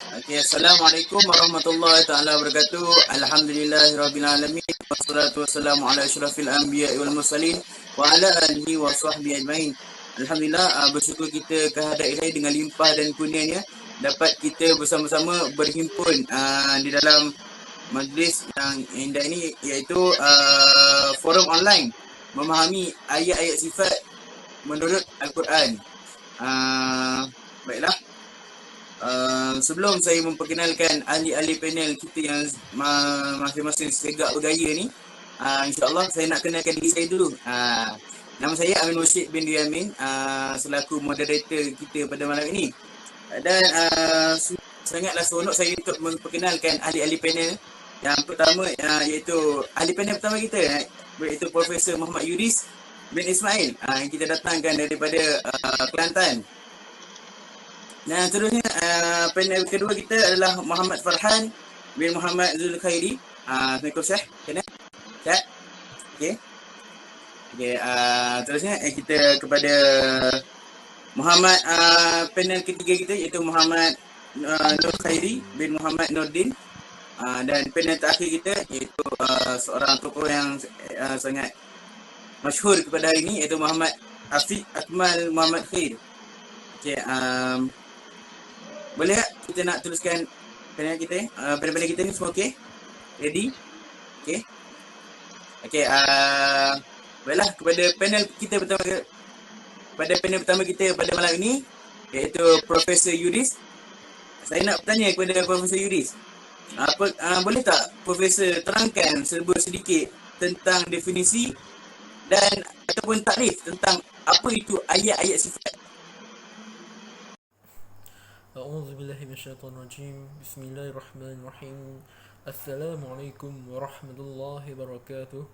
Okay, Assalamualaikum warahmatullahi taala wabarakatuh. Alhamdulillahirabbil alamin. Wassalatu wassalamu ala asyrafil anbiya'i wal mursalin wa ala alihi wa sahbihi ajmain. Alhamdulillah, bersyukur kita kehadrat Ilahi dengan limpah dan kurnianya dapat kita bersama-sama berhimpun di dalam majlis yang indah ini, iaitu forum online memahami ayat-ayat sifat menurut Al-Quran. Baiklah, sebelum saya memperkenalkan ahli-ahli panel kita yang masing-masing segak bergaya ni, insyaAllah saya nak kenalkan diri saya dulu. Nama saya Amin Musyid bin Diyamin, selaku moderator kita pada malam ini. Dan sangatlah seronok saya untuk memperkenalkan ahli-ahli panel. Yang pertama iaitu ahli panel pertama kita, iaitu Profesor Muhammad Yudis bin Ismail, yang kita datangkan daripada Kelantan. Nah, seterusnya panel kedua kita adalah Muhammad Farhan bin Muhammad Zulkhairi. Assalamualaikum Syekh. Kena? Syekh? Okey. Okey, terusnya kita kepada Muhammad panel ketiga kita, iaitu Muhammad Nur Khairi bin Muhammad Nordin. Dan panel terakhir kita iaitu seorang tokoh yang sangat masyhur kepada hari ini, iaitu Muhammad Afiq Akmal Muhammad Khair. Okey, boleh tak kita nak teruskan panel kita? Panel kita ni semua okey? Ready? Okey. Okey, baiklah, kepada panel kita pertama kita pada malam ini, iaitu Profesor Yudis. Saya nak bertanya kepada Profesor Yudis. Boleh tak Profesor terangkan sedikit tentang definisi dan ataupun takrif tentang apa itu ayat-ayat sifat? A'udzubillahi minasyaitonirrajim. Bismillahirrahmanirrahim. Assalamualaikum warahmatullahi wabarakatuh.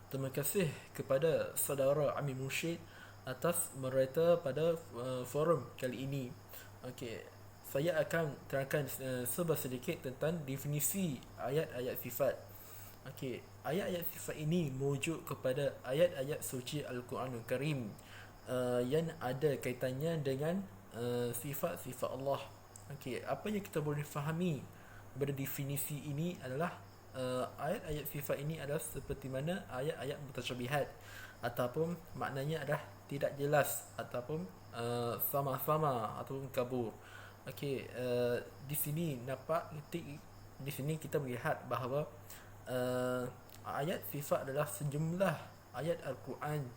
Terima kasih kepada saudara Amin Musyid atas moderator pada forum kali ini. Okey, saya akan terangkan sedikit tentang definisi ayat-ayat sifat. Okey, ayat-ayat sifat ini merujuk kepada ayat-ayat suci Al-Quranul Karim yang ada kaitannya dengan sifat-sifat Allah. Okey, apa yang kita boleh fahami pada definisi ini adalah ayat-ayat sifat ini adalah seperti mana ayat-ayat mutasyabihat, ataupun maknanya adalah tidak jelas, ataupun sama-sama ataupun kabur. Okey, di sini di sini kita melihat bahawa ayat sifat adalah sejumlah ayat Al-Quran,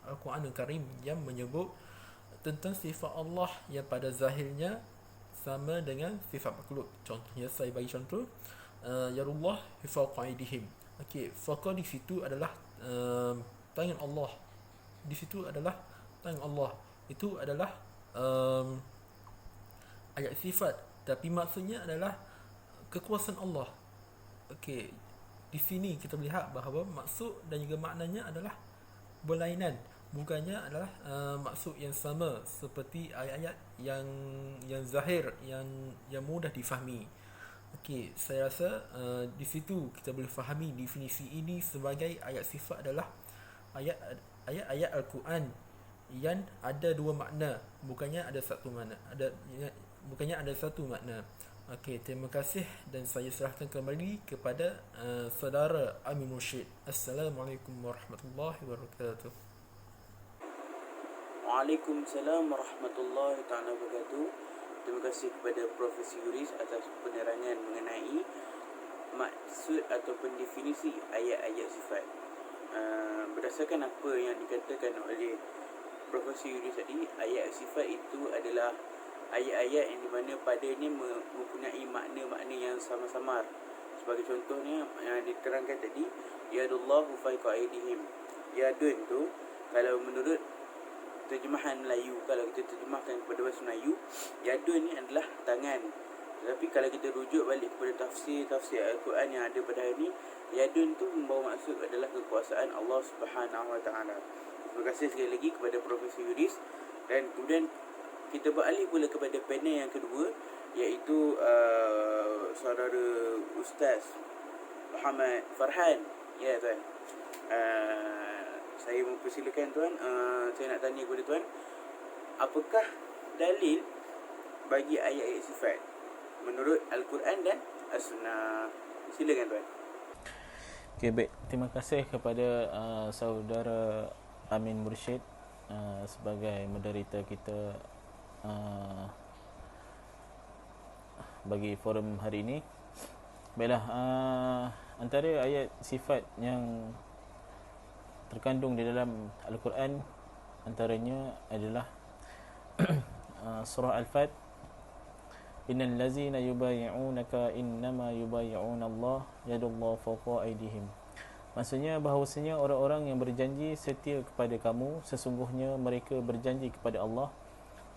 Al-Quranul Karim yang menyebut tentang sifat Allah yang pada zahirnya sama dengan sifat makhluk. Contohnya, saya bagi contoh, yarullah fawqa aydihim. Okey, fawqa di situ adalah tangan Allah. Di situ adalah tangan Allah. Itu adalah ayat sifat, tapi maksudnya adalah kekuasaan Allah. Okey, di sini kita melihat bahawa maksud dan juga maknanya adalah berlainan, bukannya adalah maksud yang sama seperti ayat-ayat yang zahir, yang mudah difahami. Okey, saya rasa di situ kita boleh fahami definisi ini sebagai ayat sifat adalah ayat-ayat Al-Quran yang ada dua makna, bukannya ada satu makna. Okey, terima kasih dan saya serahkan kembali kepada saudara Amin Musyid. Assalamualaikum warahmatullahi wabarakatuh. Waalaikumsalam warahmatullahi taala wabarakatuh. Terima kasih kepada Profesor Yudis atas penerangan mengenai maksud ataupun definisi ayat-ayat sifat. Berdasarkan apa yang dikatakan oleh Profesor Yudis tadi, ayat sifat itu adalah ayat-ayat yang dimana padanya mempunyai makna-makna yang sama-samar. Sebagai contohnya yang diterangkan tadi, yadullahu fawqa aydihim. Yadun tu, kalau menurut terjemahan Melayu, kalau kita terjemahkan kepada bahasa Melayu, yadun ni adalah tangan. Tetapi kalau kita rujuk balik kepada tafsir Al-Quran yang ada pada hari ini, yadun tu membawa maksud adalah kekuasaan Allah Subhanahu Wa Taala. Terima kasih sekali lagi kepada Profesor Yudis. Dan kemudian kita beralih pula kepada panel yang kedua, iaitu saudara Ustaz Muhammad Farhan. Ya, tuan. Saya mempersilakan tuan, saya nak tanya kepada tuan, apakah dalil bagi ayat-ayat sifat? menurut Al-Quran dan As-Sunnah. Silakan tuan. Okay, baik. Terima kasih kepada saudara Amin Mursyid sebagai moderator kita bagi forum hari ini. Baiklah, antara ayat sifat yang terkandung di dalam Al-Quran antaranya adalah surah Al-Fat, innal ladzina yubayyi'unaka innama yubayyi'una Allah yadullahu fawqa aydihim. Maksudnya bahawasanya orang-orang yang berjanji setia kepada kamu, sesungguhnya mereka berjanji kepada Allah,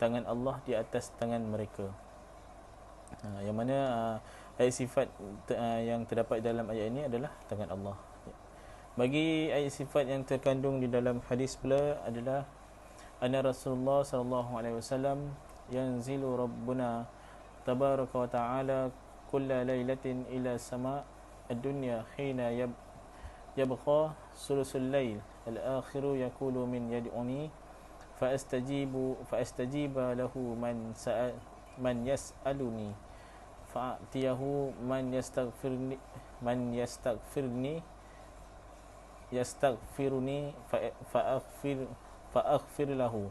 tangan Allah di atas tangan mereka. Yang mana ayat sifat yang terdapat dalam ayat ini adalah tangan Allah. Bagi ayat sifat yang terkandung di dalam hadis pula adalah anna Rasulullah sallallahu alaihi wasallam yanzilu rabbuna tabaraka wa ta'ala kulla lailatin ila sama' ad-dunya hina yabqa sulusul lail al-akhiru yaqulu min yad'uni faastajiba lahu man yas'aluni fa'tiyahu man yastaghfiruni fa'aghfir lahu.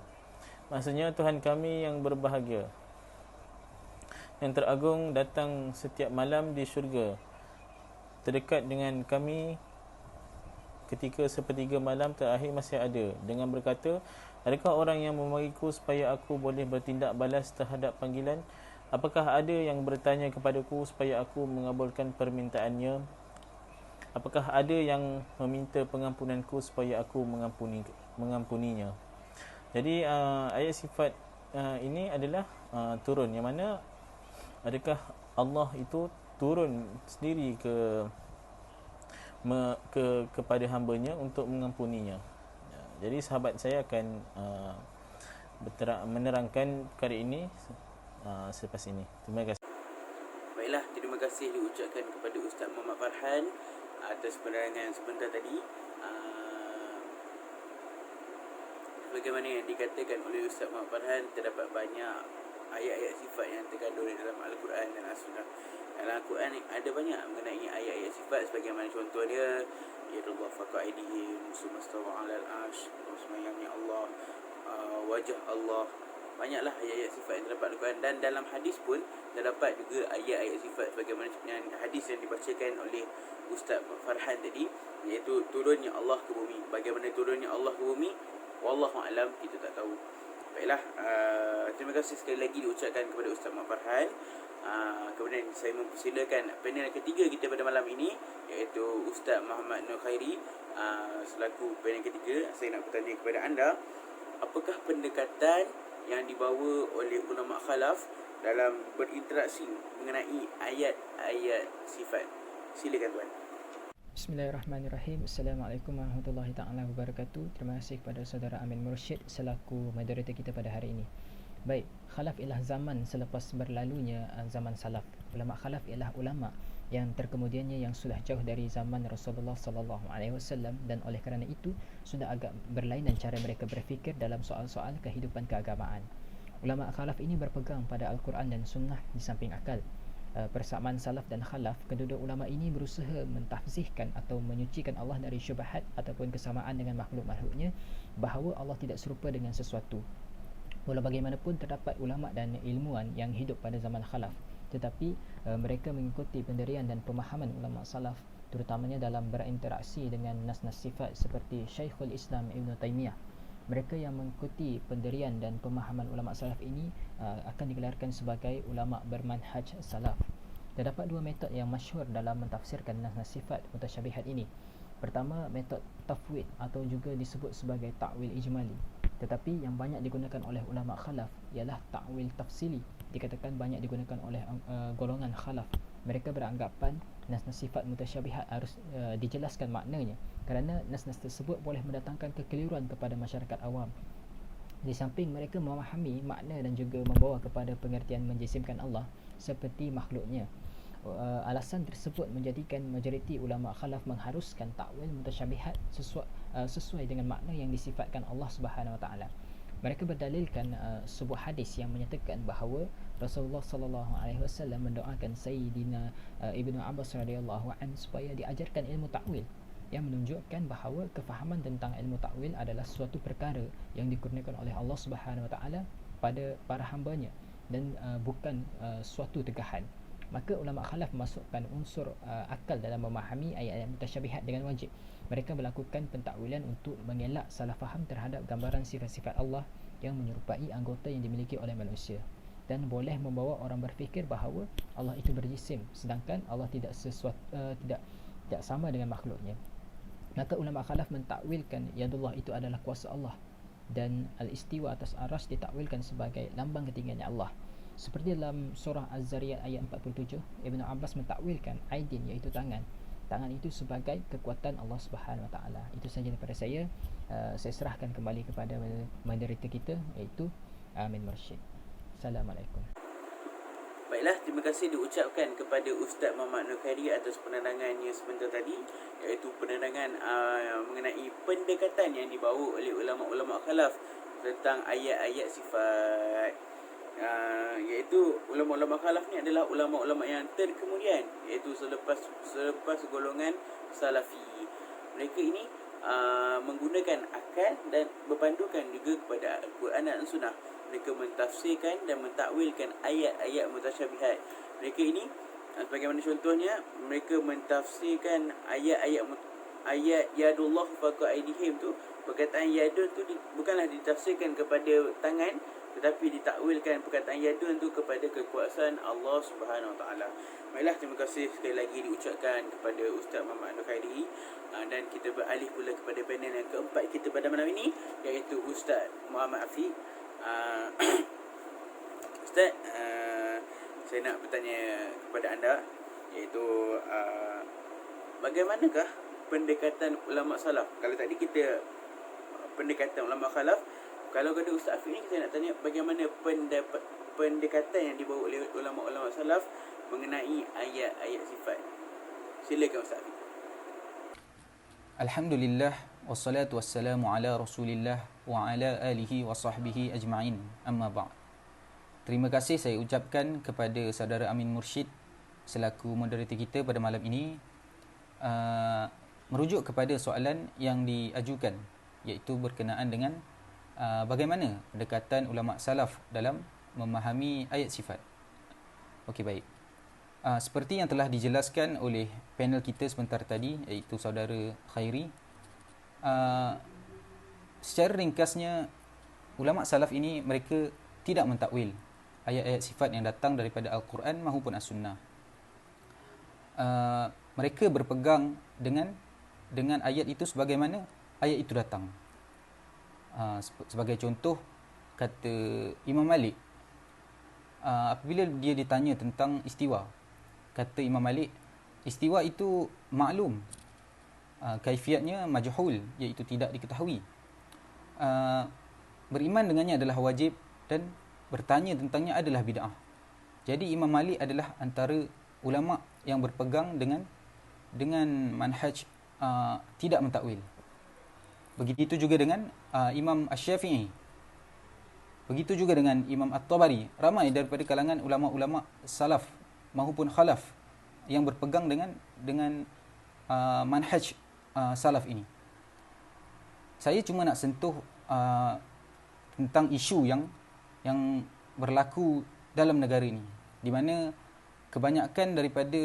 Maksudnya Tuhan kami yang berbahagia, yang teragung, datang setiap malam di syurga, terdekat dengan kami ketika sepertiga malam terakhir masih ada, dengan berkata, adakah orang yang memanggilku supaya aku boleh bertindak balas terhadap panggilan? Apakah ada yang bertanya kepadaku supaya aku mengabulkan permintaannya? Apakah ada yang meminta pengampunanku supaya aku mengampuninya? Jadi ayat sifat ini adalah turun, yang mana adakah Allah itu turun sendiri kepada hamba-Nya untuk mengampuninya. Jadi sahabat saya akan menerangkan perkara ini selepas ini. Terima kasih. Baiklah, terima kasih diucapkan kepada Ustaz Muhammad Farhan atas penerangan sebentar tadi. Bagaimana yang dikatakan oleh Ustaz Muhammad Farhan, terdapat banyak ayat-ayat sifat yang terkandung di dalam Al-Quran dan As-Sunnah. Dalam Al-Quran ada banyak mengenai ayat-ayat sifat, sebagaimana contoh dia, yadullah fawqa aydihim, sumastawa 'alal 'arsy, semayangnya Allah, wajah Allah. Banyaklah ayat-ayat sifat yang terdapat Al-Quran, dan dalam hadis pun terdapat juga ayat-ayat sifat sebagaimana hadis yang dibacakan oleh Ustaz Farhan tadi, iaitu turunnya Allah ke bumi. Bagaimana turunnya Allah ke bumi, wallahu alam, kita tak tahu. Baiklah, terima kasih sekali lagi diucapkan kepada Ustaz Muhammad Farhan. Kemudian saya mempersilakan panel ketiga kita pada malam ini, iaitu Ustaz Muhammad Nur Khairi. Selaku panel ketiga, saya nak bertanya kepada anda, apakah pendekatan yang dibawa oleh ulama khalaf dalam berinteraksi mengenai ayat-ayat sifat? Silakan tuan. Bismillahirrahmanirrahim. Assalamualaikum warahmatullahi ta'ala wabarakatuh. Terima kasih kepada saudara Amin Mursyid selaku moderator kita pada hari ini. Baik, khalaf ialah zaman selepas berlalunya zaman salaf. Ulama khalaf ialah ulama yang terkemudiannya yang sudah jauh dari zaman Rasulullah sallallahu alaihi wasallam, dan oleh kerana itu sudah agak berlainan cara mereka berfikir dalam soal-soal kehidupan keagamaan. Ulama khalaf ini berpegang pada Al-Quran dan Sunnah di samping akal. Persamaan salaf dan khalaf, kedua ulama ini berusaha mentafsihkan atau menyucikan Allah dari syubhat ataupun kesamaan dengan makhluk-makhluknya, bahawa Allah tidak serupa dengan sesuatu. Walau bagaimanapun terdapat ulama dan ilmuwan yang hidup pada zaman khalaf, tetapi mereka mengikuti pendirian dan pemahaman ulama salaf, terutamanya dalam berinteraksi dengan nas-nas sifat seperti Syekhul Islam Ibn Taymiyah. Mereka yang mengikuti pendirian dan pemahaman ulama salaf ini akan digelarkan sebagai ulama bermanhaj salaf. Terdapat dua metod yang masyhur dalam mentafsirkan nas-nas sifat mutasyabihat ini. Pertama, metod tafwid atau juga disebut sebagai ta'wil ijmali. Tetapi yang banyak digunakan oleh ulama khalaf ialah ta'wil tafsili. Dikatakan banyak digunakan oleh golongan khalaf. Mereka beranggapan nas-nas sifat mutasyabihat harus dijelaskan maknanya, kerana nas-nas tersebut boleh mendatangkan kekeliruan kepada masyarakat awam. Di samping mereka memahami makna dan juga membawa kepada pengertian menjisimkan Allah seperti makhluknya. Alasan tersebut menjadikan majoriti ulama khalaf mengharuskan takwil mutasyabihat sesuai dengan makna yang disifatkan Allah Subhanahu Wa Taala. Mereka berdalilkan sebuah hadis yang menyatakan bahawa Rasulullah sallallahu alaihi wasallam mendoakan Sayyidina Ibnu Abbas radhiyallahu an supaya diajarkan ilmu takwil, yang menunjukkan bahawa kefahaman tentang ilmu takwil adalah suatu perkara yang dikurniakan oleh Allah Subhanahu wa taala pada para hambanya dan bukan suatu tegahan. Maka ulama khalaf masukkan unsur akal dalam memahami ayat-ayat mutasyabihat dengan wajib. Mereka melakukan pentakwilan untuk mengelak salah faham terhadap gambaran sifat-sifat Allah yang menyerupai anggota yang dimiliki oleh manusia, dan boleh membawa orang berfikir bahawa Allah itu berjisim sedangkan Allah tidak tidak sama dengan makhluknya. Maka ulama khalaf mentakwilkan yadullah itu adalah kuasa Allah, dan al-istiwa atas aras ditakwilkan sebagai lambang ketinggiannya Allah. Seperti dalam surah Az-Zariyat ayat 47, Ibnu Abbas mentakwilkan aidin iaitu tangan. Tangan itu sebagai kekuatan Allah Subhanahu Wa Taala. Itu saja daripada saya. Saya serahkan kembali kepada moderator kita iaitu Amin Mursyid. Assalamualaikum. Baiklah, terima kasih diucapkan kepada Ustaz Muhammad Nur Khairi atas penerangannya sebentar tadi, iaitu penerangan mengenai pendekatan yang dibawa oleh ulama-ulama khalaf tentang ayat-ayat sifat. Iaitu ulama-ulama khalaf ni adalah ulama-ulama yang terkemudian, iaitu selepas golongan salafi. Mereka ini menggunakan akal dan berpandukan juga kepada Al-Quran dan Sunnah. Mereka mentafsirkan dan mentakwilkan ayat-ayat mutasyabihat. Mereka ini sebagaimana contohnya, mereka mentafsirkan ayat yadullah fawqa aydihim tu. Perkataan yadun tu bukanlah ditafsirkan kepada tangan, tetapi ditakwilkan perkataan yadun tu kepada kekuasaan Allah Subhanahu Wa Taala. Baiklah, terima kasih sekali lagi diucapkan kepada Ustaz Muhammad Nur Khairi, dan kita beralih pula kepada panel yang keempat kita pada malam ini, iaitu Ustaz Muhammad Afiq. Ustaz, saya nak bertanya kepada anda, iaitu bagaimanakah pendekatan ulama salaf? Kalau tadi kita pendekatan ulama khalaf, kalau kepada Ustaz Afiq ni saya nak tanya bagaimana pendekatan yang dibawa oleh ulama-ulama salaf mengenai ayat-ayat sifat. Silakan Ustaz Afiq. Alhamdulillah, wassalatu wassalamu ala Rasulillah wa ala alihi wa sahbihi ajma'in. Amma ba'd. Terima kasih saya ucapkan kepada saudara Amin Mursyid selaku moderator kita pada malam ini, merujuk kepada soalan yang diajukan, iaitu berkenaan dengan bagaimana pendekatan ulama salaf dalam memahami ayat sifat. Okey, baik. Seperti yang telah dijelaskan oleh panel kita sebentar tadi, iaitu saudara Khairi, secara ringkasnya ulama salaf ini mereka tidak mentakwil ayat-ayat sifat yang datang daripada Al-Quran maupun As-Sunnah. Mereka berpegang dengan ayat itu sebagaimana ayat itu datang. Sebagai contoh, kata Imam Malik, apabila dia ditanya tentang istiwa, kata Imam Malik, istiwa itu maklum, kaifiatnya majhul, iaitu tidak diketahui. Beriman dengannya adalah wajib dan bertanya tentangnya adalah bid'ah. Jadi Imam Malik adalah antara ulama yang berpegang dengan manhaj tidak mentakwil. Begitu juga dengan Imam Asy-Syafi'i. Begitu juga dengan Imam At-Tabari. Ramai daripada kalangan ulama-ulama salaf maupun khalaf yang berpegang dengan manhaj salaf ini. Saya cuma nak sentuh tentang isu yang berlaku dalam negara ini, di mana kebanyakan daripada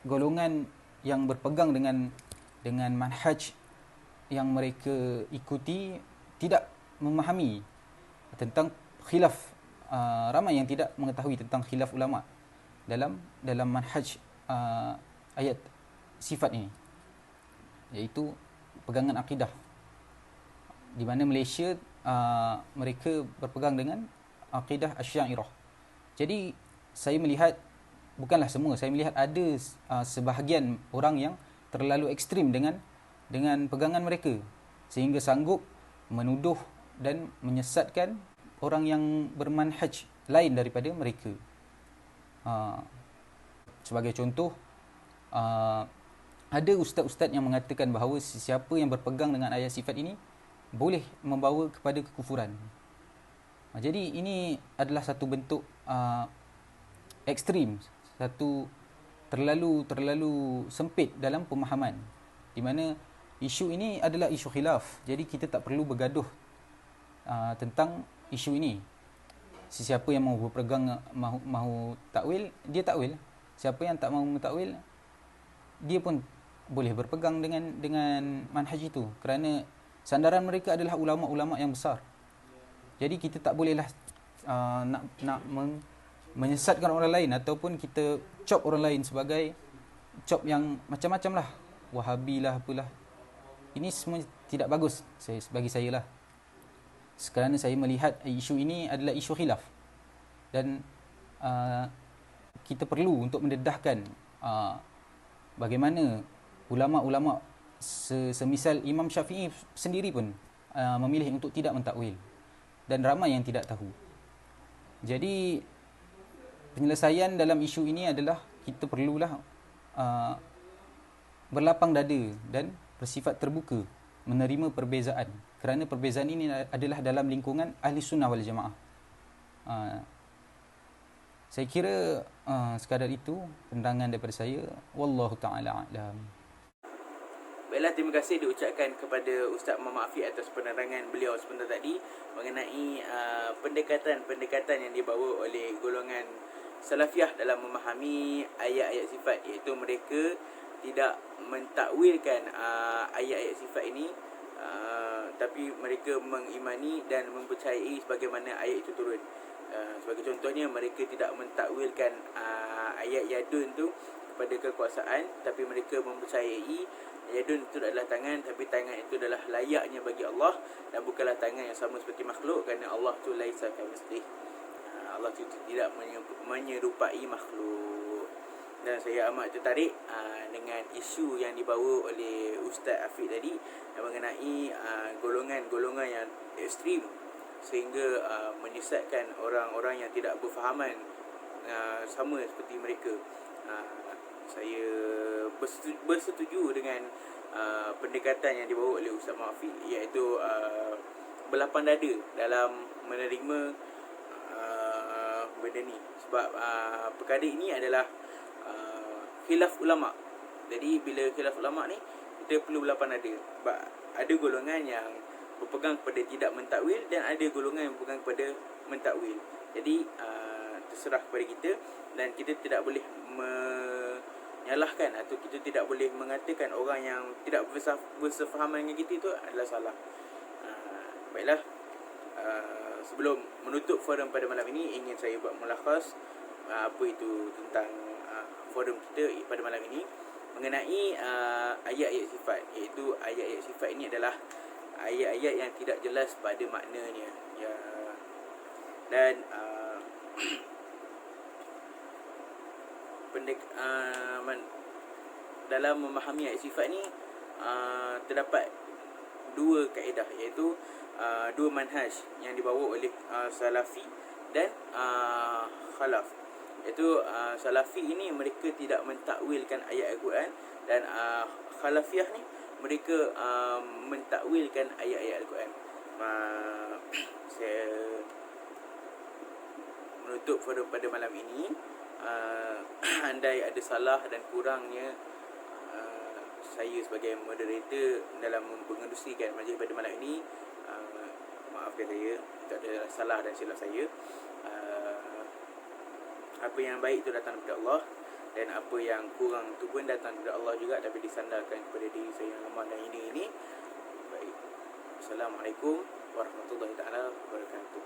golongan yang berpegang dengan manhaj yang mereka ikuti tidak memahami tentang khilaf. Ramai yang tidak mengetahui tentang khilaf ulama dalam manhaj ayat sifat ini, iaitu pegangan akidah, di mana Malaysia mereka berpegang dengan akidah Asy'ariyah. Jadi saya melihat, bukanlah semua, saya melihat ada sebahagian orang yang terlalu ekstrim dengan pegangan mereka, sehingga sanggup menuduh dan menyesatkan orang yang bermanhaj lain daripada mereka. Sebagai contoh, ada ustaz-ustaz yang mengatakan bahawa siapa yang berpegang dengan ayat sifat ini, boleh membawa kepada kekufuran. Jadi ini adalah satu bentuk ekstrim, satu terlalu sempit dalam pemahaman, di mana isu ini adalah isu khilaf. Jadi kita tak perlu bergaduh tentang isu ini. Sesiapa yang mahu berpegang, mahu takwil, dia takwil. Siapa yang tak mahu takwil, dia pun boleh berpegang dengan manhaj itu, kerana sandaran mereka adalah ulama-ulama yang besar. Jadi kita tak bolehlah nak menyesatkan orang lain ataupun kita cop orang lain sebagai cop yang macam-macam lah, Wahabi lah, apalah. Ini semua tidak bagus bagi saya lah, kerana saya melihat isu ini adalah isu khilaf, dan kita perlu untuk mendedahkan bagaimana ulama-ulama semisal Imam Syafi'i sendiri pun memilih untuk tidak mentakwil, dan ramai yang tidak tahu. Jadi penyelesaian dalam isu ini adalah kita perlulah berlapang dada dan bersifat terbuka menerima perbezaan, kerana perbezaan ini adalah dalam lingkungan ahli sunnah wal jamaah. Saya kira sekadar itu penerangan daripada saya. Wallahu ta'ala a'lam. Baiklah, terima kasih diucapkan kepada Ustaz Muhammad Afiq atas penerangan beliau sebentar tadi mengenai pendekatan-pendekatan yang dibawa oleh golongan Salafiyah dalam memahami ayat-ayat sifat, iaitu mereka tidak mentakwilkan ayat-ayat sifat ini, tapi mereka mengimani dan mempercayai sebagaimana ayat itu turun. Sebagai contohnya, mereka tidak mentakwilkan ayat yadun tu kepada kekuasaan, tapi mereka mempercayai yadun itu adalah tangan, tapi tangan itu adalah layaknya bagi Allah dan bukanlah tangan yang sama seperti makhluk, kerana Allah tu laisa kamitslihi. Allah tu tidak menyerupai makhluk. Dan saya amat tertarik dengan isu yang dibawa oleh Ustaz Afiq tadi mengenai golongan-golongan yang ekstrim, sehingga menyesatkan orang-orang yang tidak berfahaman sama seperti mereka. Saya bersetuju dengan pendekatan yang dibawa oleh Ustaz Muhammad, iaitu berlapang dada dalam menerima benda ni. Sebab perkara ini adalah khilaf ulama. Jadi bila khilaf ulama ni, kita perlu berlapang dada. Sebab ada golongan yang berpegang kepada tidak mentakwil dan ada golongan yang berpegang kepada mentakwil. Jadi terserah kepada kita, dan kita tidak boleh menyalahkan atau kita tidak boleh mengatakan orang yang tidak bersefahaman dengan kita itu adalah salah. Baiklah, sebelum menutup forum pada malam ini, ingin saya buat mulakhas apa itu tentang forum kita pada malam ini mengenai ayat-ayat sifat, iaitu ayat-ayat sifat ini adalah ayat-ayat yang tidak jelas pada maknanya, ya. Dan dalam memahami ayat sifat ni terdapat dua kaedah, iaitu dua manhaj yang dibawa oleh Salafi dan Khalaf. Iaitu Salafi ini mereka tidak mentakwilkan ayat Al-Quran, dan Khalafiyah ni mereka mentakwilkan ayat-ayat Al-Quran. Saya menutup forum pada malam ini. Andai ada salah dan kurangnya, saya sebagai moderator dalam mengerusikan majlis pada malam ini, maafkan saya, itu adalah salah dan silap saya. Apa yang baik itu datang daripada Allah, dan apa yang kurang itu pun datang daripada Allah juga, tapi disandarkan kepada diri saya yang lemah dan ini. Baik. Assalamualaikum warahmatullahi taala wabarakatuh.